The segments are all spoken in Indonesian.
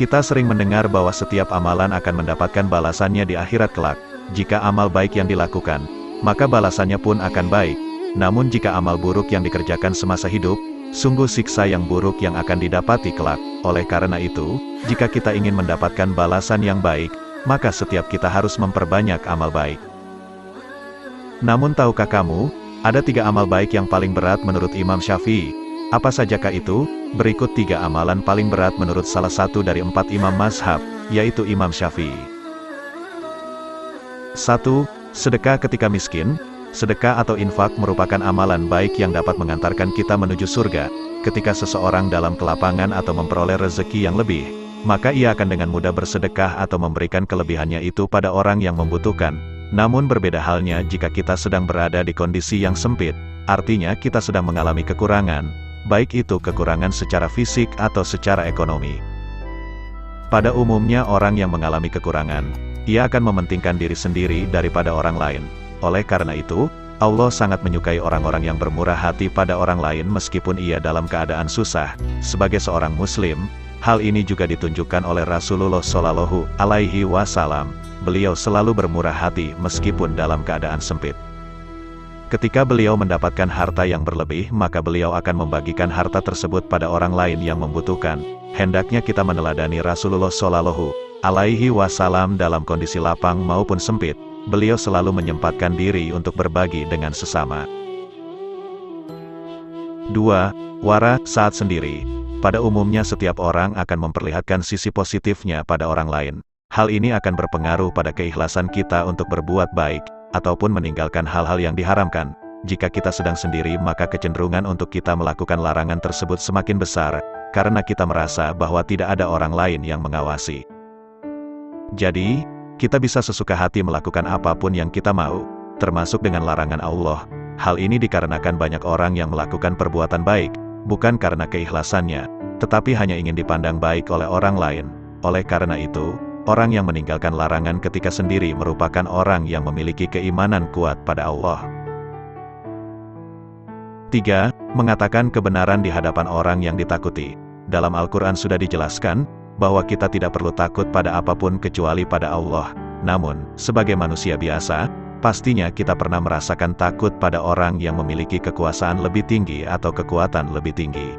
Kita sering mendengar bahwa setiap amalan akan mendapatkan balasannya di akhirat kelak. Jika amal baik yang dilakukan, maka balasannya pun akan baik. Namun jika amal buruk yang dikerjakan semasa hidup, sungguh siksa yang buruk yang akan didapati kelak. Oleh karena itu, jika kita ingin mendapatkan balasan yang baik, maka setiap kita harus memperbanyak amal baik. Namun tahukah kamu, ada 3 amal baik yang paling berat menurut Imam Syafi'i? Apa sajakah itu? Berikut 3 amalan paling berat menurut salah satu dari 4 imam mazhab, yaitu Imam Syafi'i. 1. Sedekah ketika miskin. Sedekah atau infak merupakan amalan baik yang dapat mengantarkan kita menuju surga. Ketika seseorang dalam kelapangan atau memperoleh rezeki yang lebih, maka ia akan dengan mudah bersedekah atau memberikan kelebihannya itu pada orang yang membutuhkan. Namun berbeda halnya jika kita sedang berada di kondisi yang sempit, artinya kita sedang mengalami kekurangan, baik itu kekurangan secara fisik atau secara ekonomi. Pada umumnya orang yang mengalami kekurangan, ia akan mementingkan diri sendiri daripada orang lain. Oleh karena itu, Allah sangat menyukai orang-orang yang bermurah hati pada orang lain meskipun ia dalam keadaan susah. Sebagai seorang muslim, hal ini juga ditunjukkan oleh Rasulullah Shallallahu Alaihi Wasallam. Beliau selalu bermurah hati meskipun dalam keadaan sempit. Ketika beliau mendapatkan harta yang berlebih, maka beliau akan membagikan harta tersebut pada orang lain yang membutuhkan. Hendaknya kita meneladani Rasulullah Shallallahu Alaihi Wasallam dalam kondisi lapang maupun sempit. Beliau selalu menyempatkan diri untuk berbagi dengan sesama. 2. Wara saat sendiri. Pada umumnya setiap orang akan memperlihatkan sisi positifnya pada orang lain. Hal ini akan berpengaruh pada keikhlasan kita untuk berbuat baik, ataupun meninggalkan hal-hal yang diharamkan. Jika kita sedang sendiri, maka kecenderungan untuk kita melakukan larangan tersebut semakin besar, karena kita merasa bahwa tidak ada orang lain yang mengawasi. Jadi, kita bisa sesuka hati melakukan apapun yang kita mau, termasuk dengan larangan Allah. Hal ini dikarenakan banyak orang yang melakukan perbuatan baik, bukan karena keikhlasannya, tetapi hanya ingin dipandang baik oleh orang lain. Oleh karena itu, orang yang meninggalkan larangan ketika sendiri merupakan orang yang memiliki keimanan kuat pada Allah. 3. Mengatakan kebenaran di hadapan orang yang ditakuti. Dalam Al-Quran sudah dijelaskan, bahwa kita tidak perlu takut pada apapun kecuali pada Allah. Namun, sebagai manusia biasa, pastinya kita pernah merasakan takut pada orang yang memiliki kekuasaan lebih tinggi atau kekuatan lebih tinggi.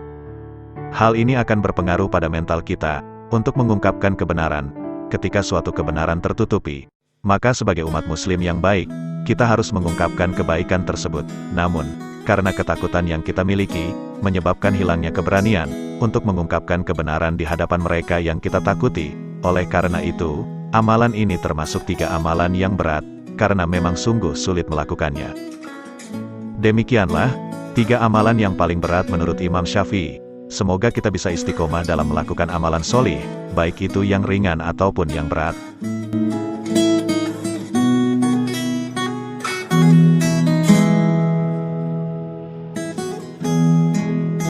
Hal ini akan berpengaruh pada mental kita, untuk mengungkapkan kebenaran. Ketika suatu kebenaran tertutupi, maka sebagai umat muslim yang baik, kita harus mengungkapkan kebaikan tersebut. Namun, karena ketakutan yang kita miliki, menyebabkan hilangnya keberanian untuk mengungkapkan kebenaran di hadapan mereka yang kita takuti. Oleh karena itu, amalan ini termasuk 3 amalan yang berat, karena memang sungguh sulit melakukannya. Demikianlah 3 amalan yang paling berat menurut Imam Syafi'i. Semoga kita bisa istiqomah dalam melakukan amalan solih, baik itu yang ringan ataupun yang berat.